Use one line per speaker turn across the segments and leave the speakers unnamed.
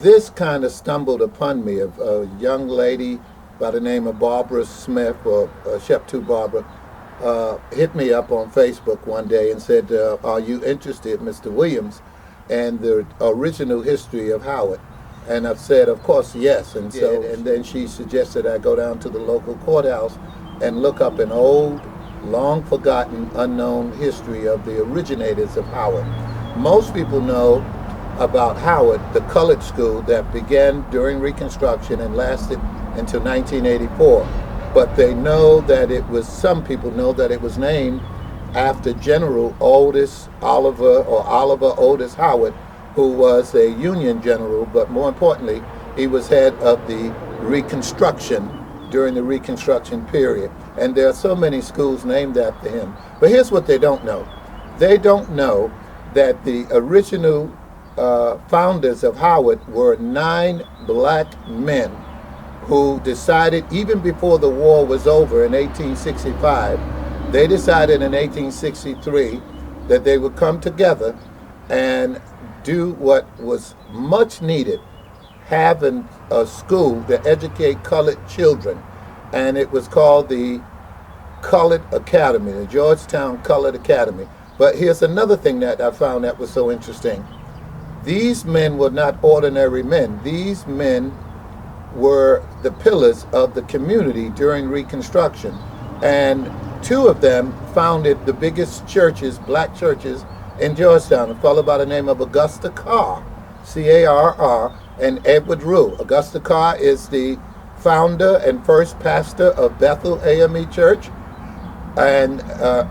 This kind of stumbled upon me. A young lady by the name of Barbara Smith, or Shep 2 Barbara, hit me up on Facebook one day and said, are you interested, Mr. Williams, in the original history of Howard? And I've said, of course, yes. And so, and then she suggested I go down to the local courthouse and look up an old, long forgotten, unknown history of the originators of Howard. Most people know about Howard, the colored school that began during Reconstruction and lasted until 1984. But they know that it was, some people know that it was named after General Otis Oliver, or Oliver Otis Howard, who was a Union general, but more importantly, he was head of the Reconstruction during the Reconstruction period. And there are so many schools named after him. But here's what they don't know. They don't know that the original founders of Howard were 9 black men who decided, even before the war was over in 1865, they decided in 1863 that they would come together and do what was much needed, having a school to educate colored children. And it was called the Colored Academy, the Georgetown Colored Academy. But here's another thing that I found that was so interesting. These men were not ordinary men. These men were the pillars of the community during Reconstruction. And 2 of them founded the biggest churches, black churches, in Georgetown. A fellow by the name of Augusta Carr, C-A-R-R, and Edward Rue. Augusta Carr is the founder and first pastor of Bethel AME Church, and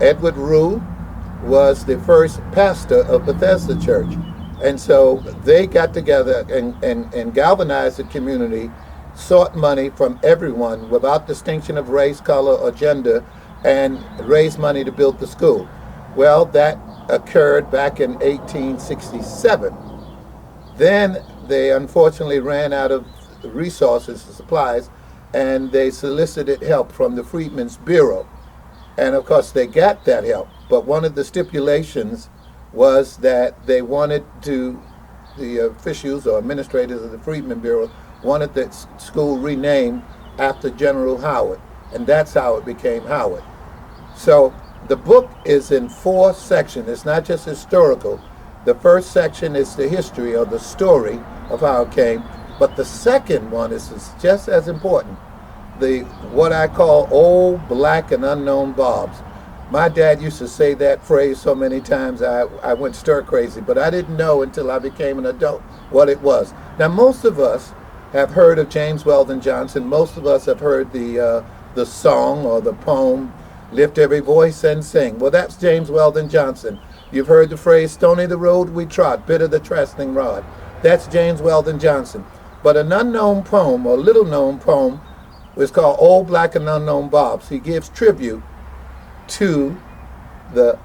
Edward Rue was the first pastor of Bethesda Church. And so they got together and galvanized the community, sought money from everyone without distinction of race, color, or gender, and raised money to build the school. Well, that occurred back in 1867. Then they unfortunately ran out of resources and supplies, and they solicited help from the Freedmen's Bureau. And of course they got that help, but one of the stipulations was that they wanted to, the officials or administrators of the Freedmen Bureau wanted that school renamed after General Howard, and that's how it became Howard. So the book is in 4 sections. It's not just historical. The first section is the history or the story of how it came, but the second one is just as important. The what I call old black and unknown Bobs. My dad used to say that phrase so many times I went stir crazy, but I didn't know until I became an adult what it was. Now most of us have heard of James Weldon Johnson. Most of us have heard the song or the poem, Lift Every Voice and Sing. Well, that's James Weldon Johnson. You've heard the phrase, stony the road we trod, bitter the trusting rod. That's James Weldon Johnson. But an unknown poem, or little known poem, is called Old Black and Unknown Bobs. He gives tribute to the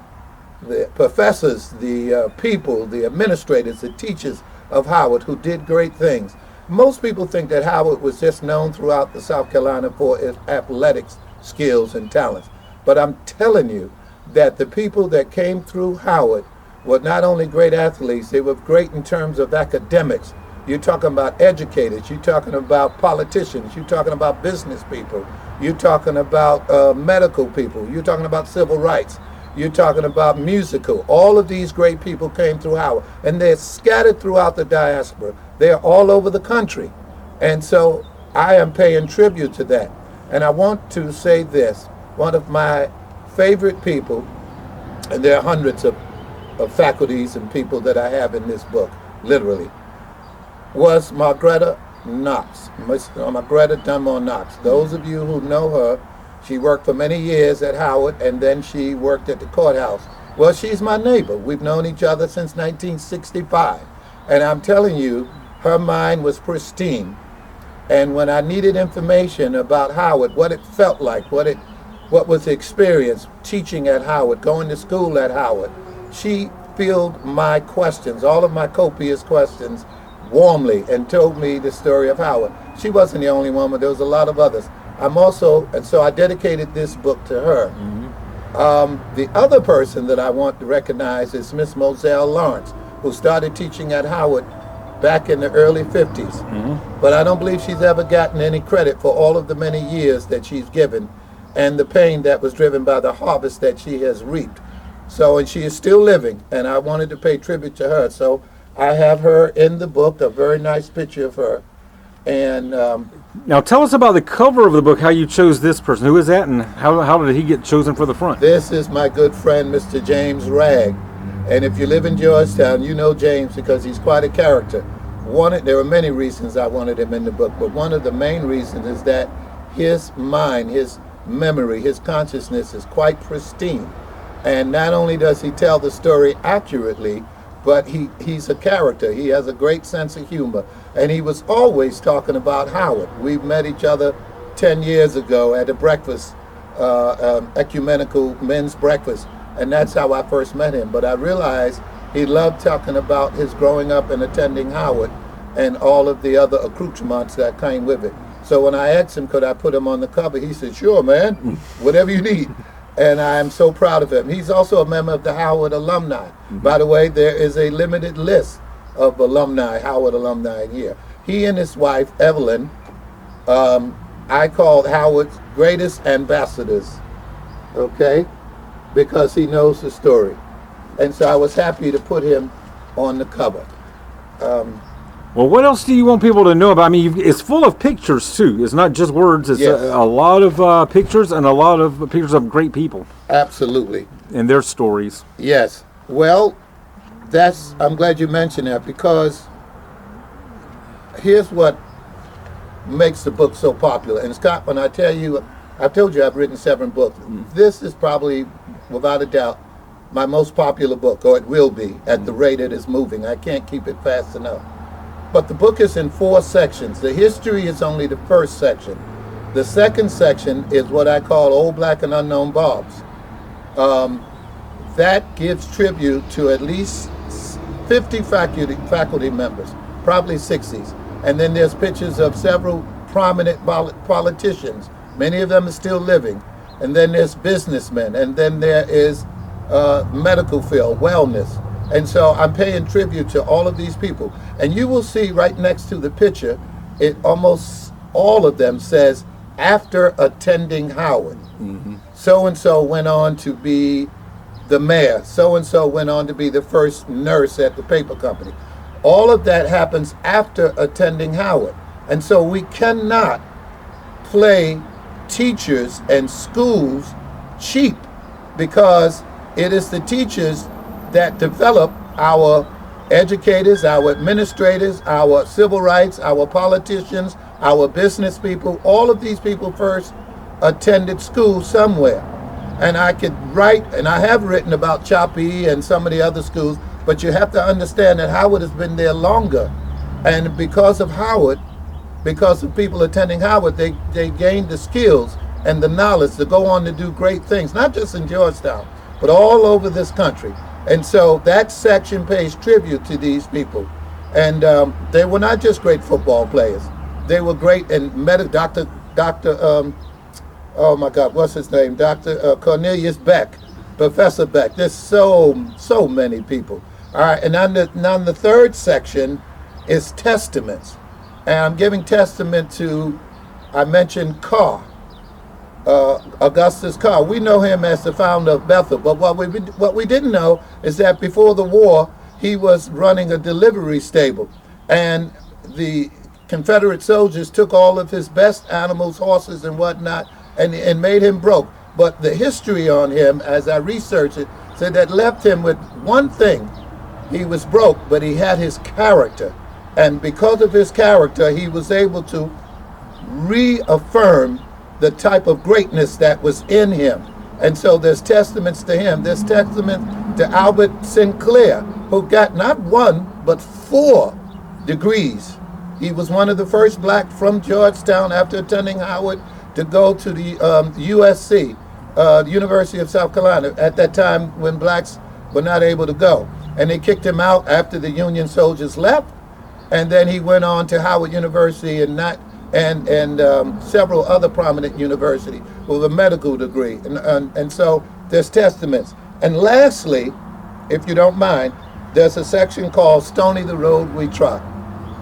professors, the people, the administrators, the teachers of Howard who did great things. Most people think that Howard was just known throughout the South Carolina for its athletics skills and talents. But I'm telling you that the people that came through Howard were not only great athletes, they were great in terms of academics. You're talking about educators, you're talking about politicians, you're talking about business people, you're talking about medical people, you're talking about civil rights, you're talking about musical. All of these great people came through Howard, and they're scattered throughout the diaspora. They're all over the country. And so I am paying tribute to that. And I want to say this, one of my favorite people, and there are hundreds of faculties and people that I have in this book, literally, was Margretta Knox, Margretta Knox. Those of you who know her, she worked for many years at Howard, and then she worked at the courthouse. Well, she's my neighbor. We've known each other since 1965. And I'm telling you, her mind was pristine. And when I needed information about Howard, what it felt like, what was the experience teaching at Howard, going to school at Howard, she filled my questions, all of my copious questions, warmly, and told me the story of Howard. She wasn't the only one, but there was a lot of others. And so I dedicated this book to her. The other person that I want to recognize is Miss Moselle Lawrence, who started teaching at Howard back in the early 50s. But I don't believe she's ever gotten any credit for all of the many years that she's given and the pain that was driven by the harvest that she has reaped. So, and she is still living, and I wanted to pay tribute to her. So I have her in the book, a very nice picture of her. And
now tell us about the cover of the book, how you chose this person. Who is that, and how did he get chosen for the front?
This is my good friend, Mr. James Ragg. And if you live in Georgetown, you know James because he's quite a character. There were many reasons I wanted him in the book, but one of the main reasons is that his mind, his memory, his consciousness is quite pristine. And not only does he tell the story accurately, but he's a character. He has a great sense of humor. And he was always talking about Howard. We met each other 10 years ago at a breakfast, ecumenical men's breakfast. And that's how I first met him. But I realized he loved talking about his growing up and attending Howard and all of the other accoutrements that came with it. So when I asked him, could I put him on the cover, he said, sure, man, whatever you need. And I'm so proud of him. He's also a member of the Howard alumni. By the way, there is a limited list of alumni, Howard alumni here. He and his wife, Evelyn, I called Howard's greatest ambassadors, okay, because he knows the story. And so I was happy to put him on the cover.
Well, what else do you want people to know about? I mean, it's full of pictures, too. It's not just words. It's
Yes.
a lot of pictures and a lot of pictures of great people.
Absolutely.
And their stories.
Yes. Well, I'm glad you mentioned that, because here's what makes the book so popular. And Scott, when I've told you I've written 7 books. This is probably, without a doubt, my most popular book, or it will be at the rate it is moving. I can't keep it fast enough. But the book is in 4 sections. The history is only the first section. The second section is what I call Old Black and Unknown Bobs. That gives tribute to at least 50 faculty members, probably 60s. And then there's pictures of several prominent politicians. Many of them are still living. And then there's businessmen. And then there is medical field, wellness. And so I'm paying tribute to all of these people. And you will see right next to the picture, it almost all of them says, after attending Howard. So-and-so went on to be the mayor. So-and-so went on to be the first nurse at the paper company. All of that happens after attending Howard. And so we cannot play teachers and schools cheap, because it is the teachers that develop our educators, our administrators, our civil rights, our politicians, our business people. All of these people first attended school somewhere. And I could write, and I have written about Chappie and some of the other schools, but you have to understand that Howard has been there longer. And because of Howard, because of people attending Howard, they gained the skills and the knowledge to go on to do great things, not just in Georgetown, but all over this country. And so that section pays tribute to these people. And they were not just great football players. They were great in oh my God, what's his name? Dr. Cornelius Beck, Professor Beck. There's so many people. All right, and on the third section is testaments. And I'm giving testament to, I mentioned Carr. Augustus Carr. We know him as the founder of Bethel, but what we didn't know is that before the war, he was running a delivery stable, and the Confederate soldiers took all of his best animals, horses and whatnot, and made him broke. But the history on him, as I researched it, said that left him with one thing. He was broke, but he had his character, and because of his character, he was able to reaffirm the type of greatness that was in him. And so there's testaments to him. There's testament to Albert Sinclair, who got not 1, but 4 degrees. He was one of the first black from Georgetown after attending Howard to go to the USC, University of South Carolina, at that time when blacks were not able to go. And they kicked him out after the Union soldiers left. And then he went on to Howard University and several other prominent universities with a medical degree. And so there's testaments. And lastly, if you don't mind, there's a section called Stony the Road We Trod.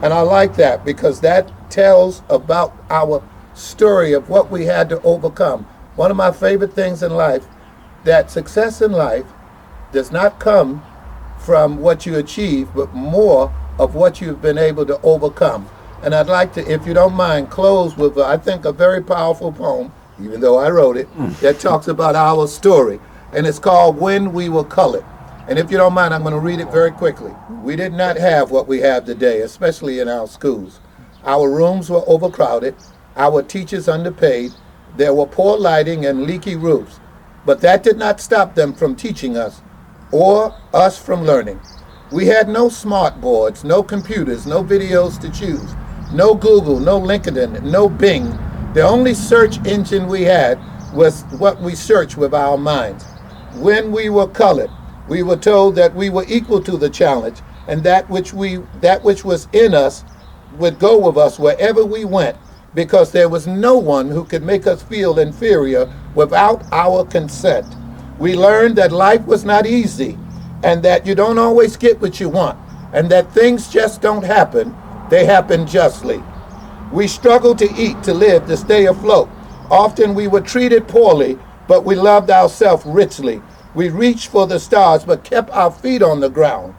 And I like that because that tells about our story of what we had to overcome. One of my favorite things in life, that success in life does not come from what you achieve, but more of what you've been able to overcome. And I'd like to, if you don't mind, close with, I think, a very powerful poem, even though I wrote it, that talks about our story. And it's called When We Were Colored. And if you don't mind, I'm going to read it very quickly. We did not have what we have today, especially in our schools. Our rooms were overcrowded, our teachers underpaid, there were poor lighting and leaky roofs. But that did not stop them from teaching us or us from learning. We had no smart boards, no computers, no videos to choose, no Google, no LinkedIn, no Bing. The only search engine we had was what we searched with our minds. When we were colored, we were told that we were equal to the challenge, and that which was in us would go with us wherever we went, because there was no one who could make us feel inferior without our consent. We learned that life was not easy, and that you don't always get what you want, and that things just don't happen, they happen justly. We struggled to eat, to live, to stay afloat. Often we were treated poorly, but we loved ourselves richly. We reached for the stars, but kept our feet on the ground.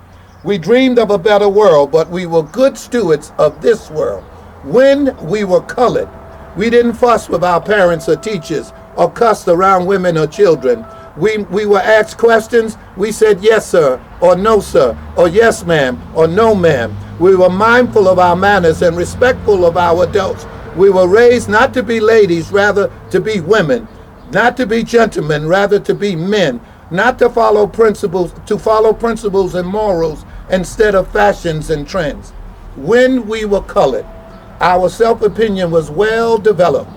We dreamed of a better world, but we were good stewards of this world. When we were colored, we didn't fuss with our parents or teachers, or cuss around women or children. We were asked questions, we said yes sir, or no sir, or yes ma'am, or no ma'am. We were mindful of our manners and respectful of our adults. We were raised not to be ladies, rather to be women, not to be gentlemen, rather to be men, not to follow principles and morals instead of fashions and trends. When we were colored, our self-opinion was well developed.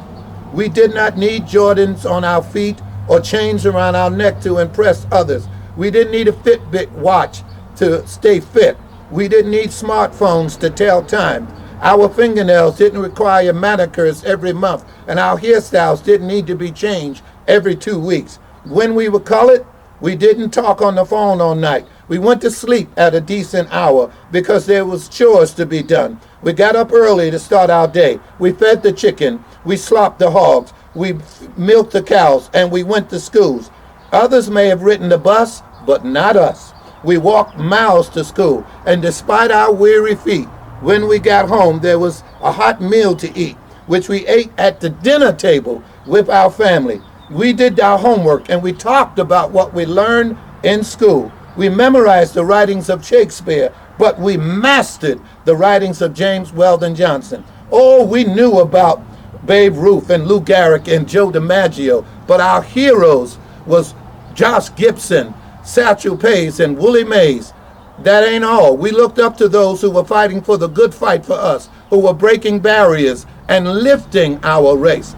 We did not need Jordans on our feet or chains around our neck to impress others. We didn't need a Fitbit watch to stay fit. We didn't need smartphones to tell time. Our fingernails didn't require manicures every month, and our hairstyles didn't need to be changed every 2 weeks. When we were colored, we didn't talk on the phone all night. We went to sleep at a decent hour because there was chores to be done. We got up early to start our day. We fed the chicken. We slopped the hogs. We milked the cows, and we went to schools. Others may have ridden the bus, but not us. We walked miles to school, and despite our weary feet, when we got home, there was a hot meal to eat, which we ate at the dinner table with our family. We did our homework, and we talked about what we learned in school. We memorized the writings of Shakespeare, but we mastered the writings of James Weldon Johnson. Oh, we knew about Babe Ruth and Lou Gehrig and Joe DiMaggio, but our heroes was Josh Gibson, Satchel Paige, and Willie Mays. That ain't all. We looked up to those who were fighting for the good fight for us, who were breaking barriers and lifting our race.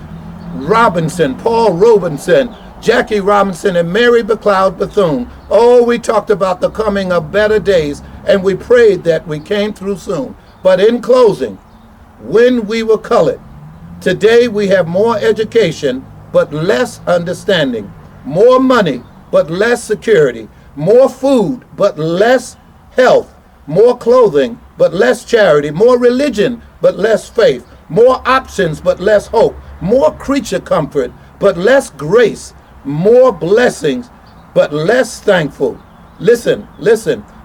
Robinson, Paul Robeson, Jackie Robinson, and Mary McLeod Bethune. Oh, we talked about the coming of better days, and we prayed that we came through soon. But in closing, when we were colored, today we have more education, but less understanding, more money, but less security, more food, but less health, more clothing, but less charity, more religion, but less faith, more options, but less hope, more creature comfort, but less grace, more blessings, but less thankful. Listen,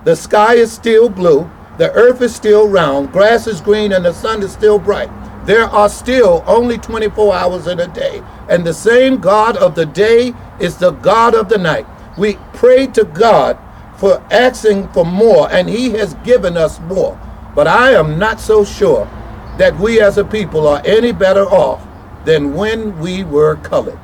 the sky is still blue, the earth is still round, grass is green, and the sun is still bright. There are still only 24 hours in a day, and the same God of the day is the God of the night. We pray to God for asking for more, and He has given us more. But I am not so sure that we as a people are any better off than when we were colored.